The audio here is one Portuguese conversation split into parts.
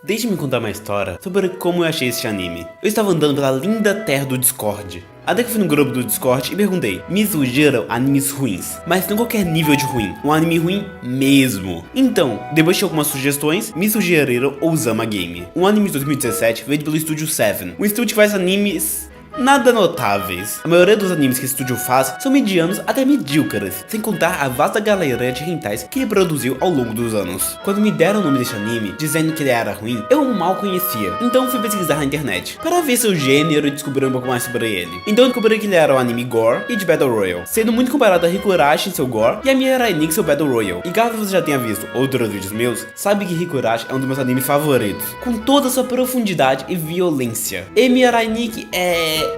Deixe-me contar uma história sobre como eu achei este anime. Eu estava andando pela linda terra do Discord. Até que fui no grupo do Discord e perguntei: me surgiram animes ruins, mas não qualquer nível de ruim, um anime ruim mesmo. Então, depois de algumas sugestões, me sugeriram Osama Game, um anime de 2017 feito pelo estúdio Seven, um estúdio que faz animes nada notáveis. A maioria dos animes que esse estúdio faz são medianos até medíocres, sem contar a vasta galera de hentais que ele produziu ao longo dos anos. Quando me deram o nome deste anime, dizendo que ele era ruim, eu mal conhecia, então fui pesquisar na internet, para ver seu gênero e descobrir um pouco mais sobre ele. Então eu descobri que ele era um anime gore e de Battle Royale, sendo muito comparado a Higurashi em seu gore e a Mirai Nikki em seu Battle Royale. E caso você já tenha visto outros vídeos meus, sabe que Higurashi é um dos meus animes favoritos, com toda a sua profundidade e violência. E Mirai Nikki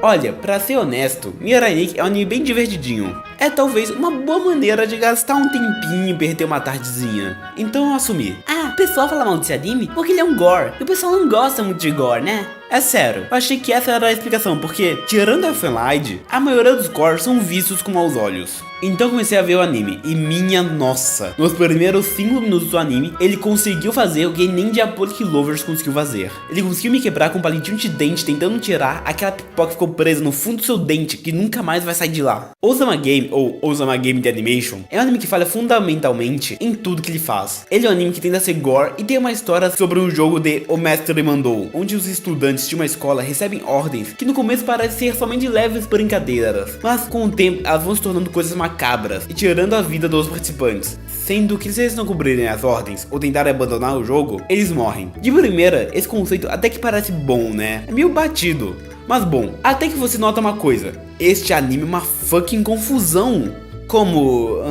olha, pra ser honesto, Mirai Nikki é um anime bem divertidinho. É talvez uma boa maneira de gastar um tempinho e perder uma tardezinha. Então eu assumi: o pessoal fala mal desse anime porque ele é um gore, e o pessoal não gosta muito de gore, né? É sério, eu achei que essa era a explicação, porque, tirando a Elfenlied, a maioria dos cores são vistos com maus olhos. Então comecei a ver o anime, e minha nossa, nos primeiros 5 minutos do anime, ele conseguiu fazer o que nem Diabolic Lovers conseguiu fazer. Ele conseguiu me quebrar com um palitinho de dente, tentando tirar aquela pipoca que ficou presa no fundo do seu dente, que nunca mais vai sair de lá. Osama Game, ou Osama Game The Animation, é um anime que falha fundamentalmente em tudo que ele faz. Ele é um anime que tenta ser gore e tem uma história sobre um jogo de O Mestre Mandou, onde os estudantes de uma escola recebem ordens que no começo parecem ser somente leves brincadeiras, mas com o tempo elas vão se tornando coisas macabras e tirando a vida dos participantes, sendo que se eles não cumprirem as ordens ou tentarem abandonar o jogo, eles morrem. De primeira, esse conceito até que parece bom, né? É meio batido, mas bom, até que você nota uma coisa: este anime é uma fucking confusão. Como...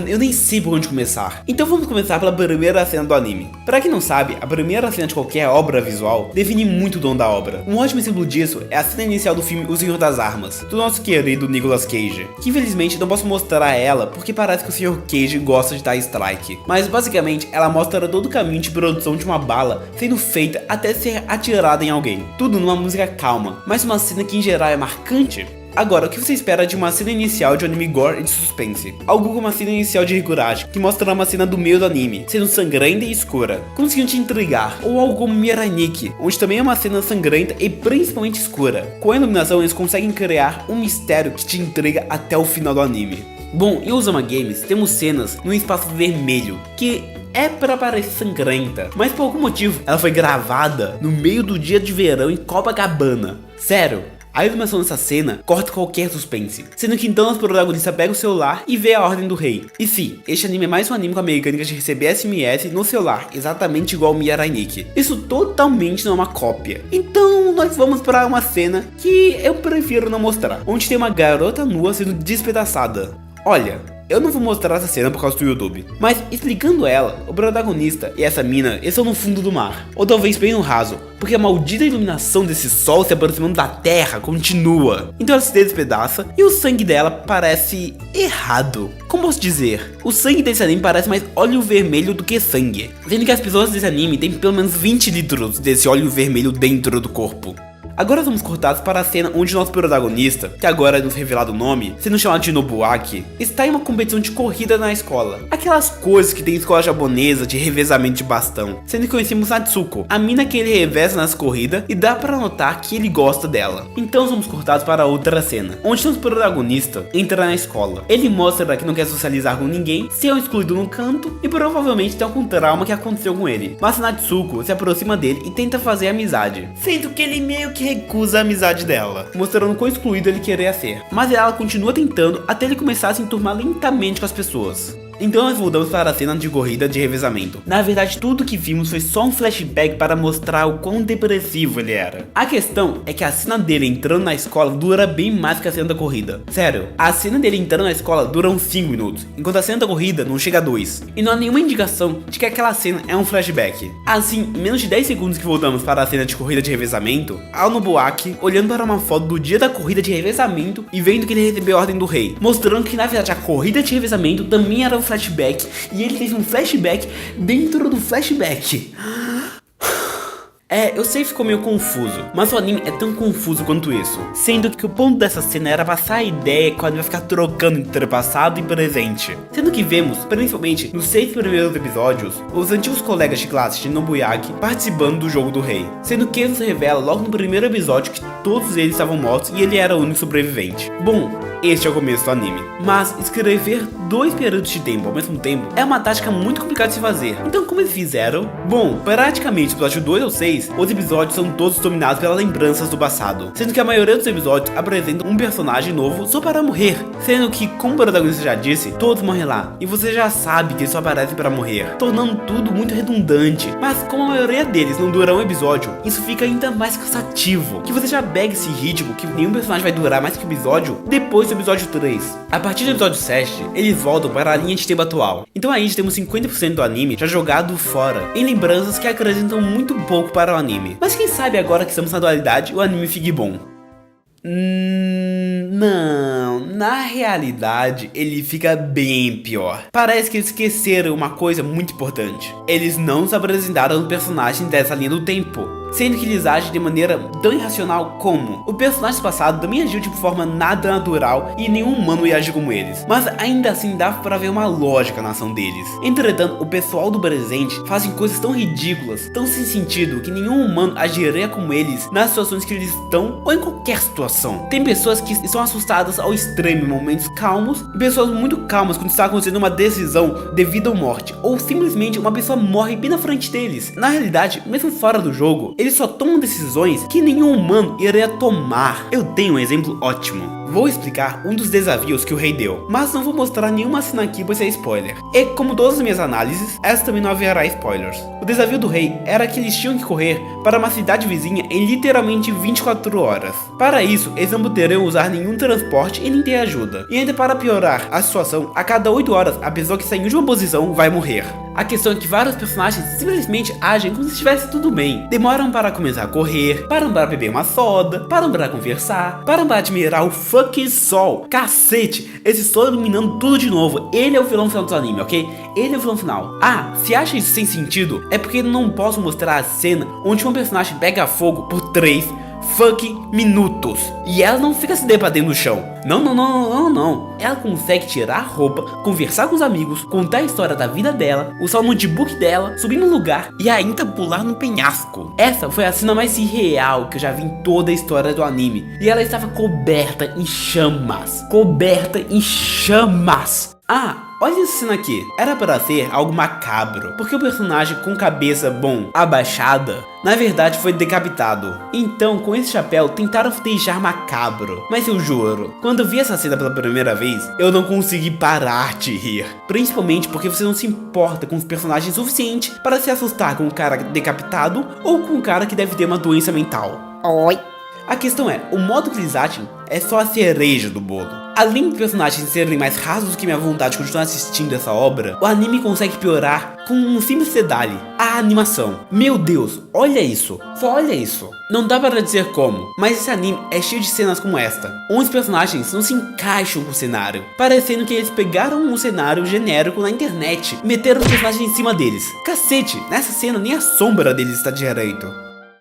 eu nem sei por onde começar. Então vamos começar pela primeira cena do anime. Pra quem não sabe, a primeira cena de qualquer obra visual define muito o dono da obra. Um ótimo exemplo disso é a cena inicial do filme O Senhor das Armas, do nosso querido Nicolas Cage, que infelizmente não posso mostrar ela porque parece que o Sr. Cage gosta de dar strike. Mas basicamente ela mostra todo o caminho de produção de uma bala sendo feita até ser atirada em alguém. Tudo numa música calma, mas uma cena que em geral é marcante. Agora, o que você espera de uma cena inicial de um anime gore e de suspense? Algo como a cena inicial de Higurashi, que mostra uma cena do meio do anime, sendo sangrenta e escura, conseguindo te intrigar. Ou algo como Mirai Nikki, onde também é uma cena sangrenta e principalmente escura. Com a iluminação, eles conseguem criar um mistério que te intriga até o final do anime. Bom, em Osama Games, temos cenas num espaço vermelho, que é pra parecer sangrenta, mas por algum motivo ela foi gravada no meio do dia de verão em Copacabana. Sério, a iluminação dessa cena corta qualquer suspense, sendo que então os protagonistas pegam o celular e vê a ordem do rei. E sim, este anime é mais um anime com a mecânica de receber SMS no celular, exatamente igual ao Mirai Nikki. Isso totalmente não é uma cópia. Então nós vamos para uma cena que eu prefiro não mostrar, onde tem uma garota nua sendo despedaçada. Olha, eu não vou mostrar essa cena por causa do YouTube, mas explicando ela, o protagonista e essa mina estão no fundo do mar, ou talvez bem no raso, porque a maldita iluminação desse sol se aproximando da terra continua. Então ela se despedaça e o sangue dela parece errado. Como posso dizer? O sangue desse anime parece mais óleo vermelho do que sangue, sendo que as pessoas desse anime têm pelo menos 20 litros desse óleo vermelho dentro do corpo. Agora somos cortados para a cena onde nosso protagonista, que agora é nos revelado o nome, sendo chamado de Nobuaki, está em uma competição de corrida na escola. Aquelas coisas que tem em escola japonesa de revezamento de bastão, sendo que conhecemos Natsuko, a mina que ele reveza nas corridas, e dá para notar que ele gosta dela. Então somos cortados para outra cena, onde nosso protagonista entra na escola. Ele mostra que não quer socializar com ninguém, se é um excluído no canto e provavelmente tem algum trauma que aconteceu com ele. Mas Natsuko se aproxima dele e tenta fazer amizade, sendo que ele meio que recusa a amizade dela, mostrando quão excluído ele queria ser. Mas ela continua tentando até ele começar a se enturmar lentamente com as pessoas. Então nós voltamos para a cena de corrida de revezamento. Na verdade, tudo que vimos foi só um flashback para mostrar o quão depressivo ele era. A questão é que a cena dele entrando na escola dura bem mais que a cena da corrida. Sério, a cena dele entrando na escola dura uns 5 minutos, enquanto a cena da corrida não chega a 2. E não há nenhuma indicação de que aquela cena é um flashback. Assim, em menos de 10 segundos que voltamos para a cena de corrida de revezamento, há o Nobuaki olhando para uma foto do dia da corrida de revezamento e vendo que ele recebeu a ordem do rei, mostrando que na verdade a corrida de revezamento também era um flashback, e ele fez um flashback dentro do flashback. Eu sei que ficou meio confuso, mas o anime é tão confuso quanto isso. Sendo que o ponto dessa cena era passar a ideia que o anime vai ficar trocando entre passado e presente. Sendo que vemos, principalmente nos 6 primeiros episódios, os antigos colegas de classe de Nobuyaki participando do jogo do rei. Sendo que ele se revela logo no primeiro episódio que todos eles estavam mortos e ele era o único sobrevivente. Bom, este é o começo do anime. Mas escrever 2 períodos de tempo ao mesmo tempo é uma tática muito complicada de se fazer. Então como eles fizeram? Bom, praticamente do episódio 2 ou 6, os episódios são todos dominados pelas lembranças do passado. Sendo que a maioria dos episódios apresentam um personagem novo só para morrer. Sendo que, como o protagonista já disse, todos morrem lá. E você já sabe que eles só aparecem para morrer, tornando tudo muito redundante. Mas como a maioria deles não dura um episódio, isso fica ainda mais cansativo. Que você já pega esse ritmo que nenhum personagem vai durar mais que o episódio depois do episódio 3. A partir do episódio 7, eles voltam para a linha de tempo atual. Então aí temos 50% do anime já jogado fora, em lembranças que acrescentam muito pouco para o anime. Mas quem sabe agora que estamos na dualidade, o anime fique bom. Não, na realidade ele fica bem pior. Parece que eles esqueceram uma coisa muito importante. Eles não nos apresentaram o personagem dessa linha do tempo, sendo que eles agem de maneira tão irracional como o personagem passado também agiu de forma nada natural e nenhum humano ia agir como eles, mas ainda assim dá pra ver uma lógica na ação deles. Entretanto, o pessoal do presente fazem coisas tão ridículas, tão sem sentido, que nenhum humano agiria como eles nas situações que eles estão ou em qualquer situação. Tem pessoas que estão assustadas ao extremo em momentos calmos e pessoas muito calmas quando está acontecendo uma decisão de vida ou morte, ou simplesmente uma pessoa morre bem na frente deles. Na realidade, mesmo fora do jogo, eles só tomam decisões que nenhum humano iria tomar. Eu tenho um exemplo ótimo. Vou explicar um dos desafios que o rei deu, mas não vou mostrar nenhuma cena aqui pois é spoiler. E como todas as minhas análises, essa também não haverá spoilers. O desafio do rei era que eles tinham que correr para uma cidade vizinha em literalmente 24 horas. Para isso, eles não poderiam usar nenhum transporte e nem ter ajuda. E ainda para piorar a situação, a cada 8 horas a pessoa que saiu de uma posição vai morrer. A questão é que vários personagens simplesmente agem como se estivesse tudo bem. Demoram para começar a correr, param para beber uma soda, param para conversar, param para admirar o fucking sol. Cacete, esse sol iluminando tudo de novo. Ele é o vilão final do anime, ok? Ele é o vilão final. Ah, se acha isso sem sentido, é porque não posso mostrar a cena onde um personagem pega fogo por 3 fucking minutos e ela não fica se debatendo no chão. Não. Ela consegue tirar a roupa, conversar com os amigos, contar a história da vida dela, usar o notebook dela, subir no lugar e ainda pular no penhasco. Essa foi a cena mais irreal que eu já vi em toda a história do anime. E ela estava coberta em chamas. Olha essa cena aqui. Era para ser algo macabro, porque o personagem com cabeça, abaixada, na verdade foi decapitado. Então, com esse chapéu, tentaram deixar macabro. Mas eu juro, quando eu vi essa cena pela primeira vez, eu não consegui parar de rir. Principalmente porque você não se importa com os personagens suficiente para se assustar com um cara decapitado ou com um cara que deve ter uma doença mental. Oi. A questão é, o modo que eles agem é só a cereja do bolo. Além dos personagens serem mais rasos do que minha vontade de continuar assistindo essa obra, o anime consegue piorar com um simples detalhe: a animação. Meu Deus, olha isso, só olha isso. Não dá para dizer como, mas esse anime é cheio de cenas como esta, onde os personagens não se encaixam com o cenário, parecendo que eles pegaram um cenário genérico na internet e meteram os personagens em cima deles. Cacete, nessa cena nem a sombra deles está direito.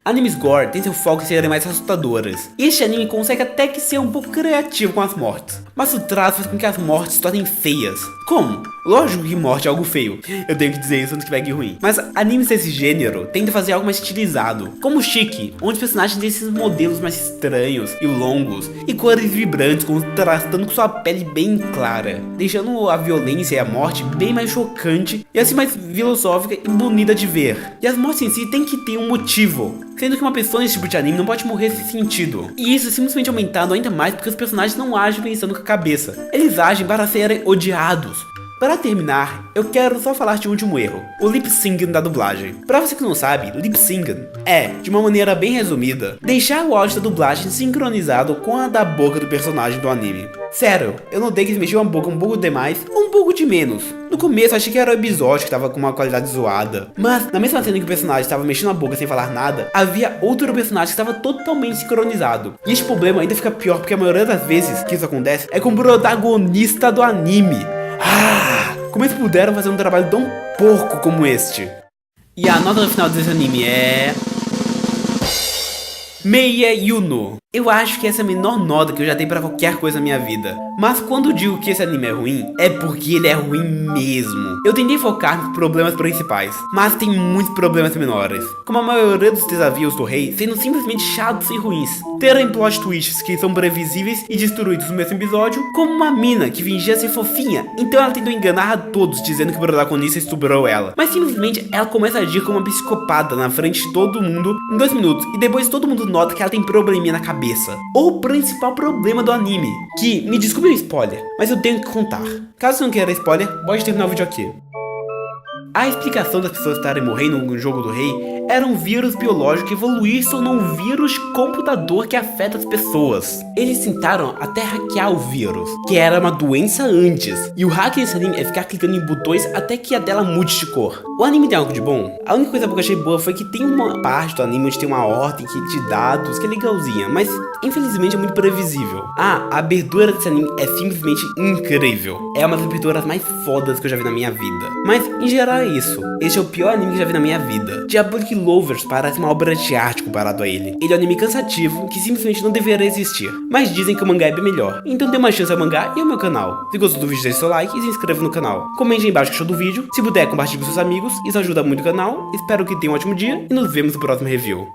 Animes gore tem seu foco em serem mais assustadoras, e este anime consegue até que ser um pouco criativo com as mortes, mas o traço faz com que as mortes se tornem feias. Como? Lógico que morte é algo feio, eu tenho que dizer isso antes que pegue ruim, mas animes desse gênero tentam fazer algo mais estilizado, como Chique, onde os personagens têm esses modelos mais estranhos e longos, e cores vibrantes contrastando com sua pele bem clara, deixando a violência e a morte bem mais chocante, e assim mais filosófica e bonita de ver. E as mortes em si tem que ter um motivo, sendo que uma pessoa nesse tipo de anime não pode morrer sem sentido. E isso é simplesmente aumentado ainda mais porque os personagens não agem pensando com a cabeça. Eles agem para serem odiados. Para terminar, eu quero só falar de um último erro: o lip syncing da dublagem. Pra você que não sabe, lip syncing é, de uma maneira bem resumida, deixar o áudio da dublagem sincronizado com a da boca do personagem do anime. Sério, eu notei que eles mexiam a boca um pouco demais ou um pouco de menos. No começo achei que era o episódio que tava com uma qualidade zoada, mas na mesma cena que o personagem estava mexendo a boca sem falar nada, havia outro personagem que estava totalmente sincronizado. E este problema ainda fica pior porque a maioria das vezes que isso acontece é com o protagonista do anime. Como eles puderam fazer um trabalho tão porco como este? E a nota no final desse anime é Meiya Yuno. Eu acho que essa é a menor nota que eu já dei pra qualquer coisa na minha vida. Mas quando eu digo que esse anime é ruim, é porque ele é ruim mesmo. Eu tentei focar nos problemas principais, mas tem muitos problemas menores. Como a maioria dos desafios do rei sendo simplesmente chatos e ruins. Terem plot twists que são previsíveis e destruídos no mesmo episódio, como uma mina que fingia ser fofinha, então ela tentou enganar a todos dizendo que o protagonista estuprou ela. Mas simplesmente ela começa a agir como uma psicopata na frente de todo mundo em 2 minutos, e depois todo mundo nota que ela tem probleminha na cabeça. O principal problema do anime, que, me desculpe o spoiler, mas eu tenho que contar. Caso você não queira spoiler, pode terminar o vídeo aqui. A explicação das pessoas estarem morrendo no jogo do rei era um vírus biológico que evoluir se tornou um vírus de computador que afeta as pessoas. Eles tentaram até hackear o vírus, que era uma doença antes, e o hack desse anime é ficar clicando em botões até que a tela mude de cor. O anime tem algo de bom? A única coisa que eu achei boa foi que tem uma parte do anime onde tem uma ordem de dados que é legalzinha, mas infelizmente é muito previsível. A abertura desse anime é simplesmente incrível. É uma das aberturas mais fodas que eu já vi na minha vida. Mas em geral é isso. Este é o pior anime que eu já vi na minha vida. Diabolic Lovers parece uma obra de arte comparado a ele. Ele é um anime cansativo que simplesmente não deveria existir. Mas dizem que o mangá é bem melhor. Então dê uma chance ao mangá e ao meu canal. Se gostou do vídeo, deixe seu like e se inscreva no canal. Comente aí embaixo o que achou do vídeo. Se puder, compartilhe com seus amigos. Isso ajuda muito o canal. Espero que tenha um ótimo dia e nos vemos no próximo review.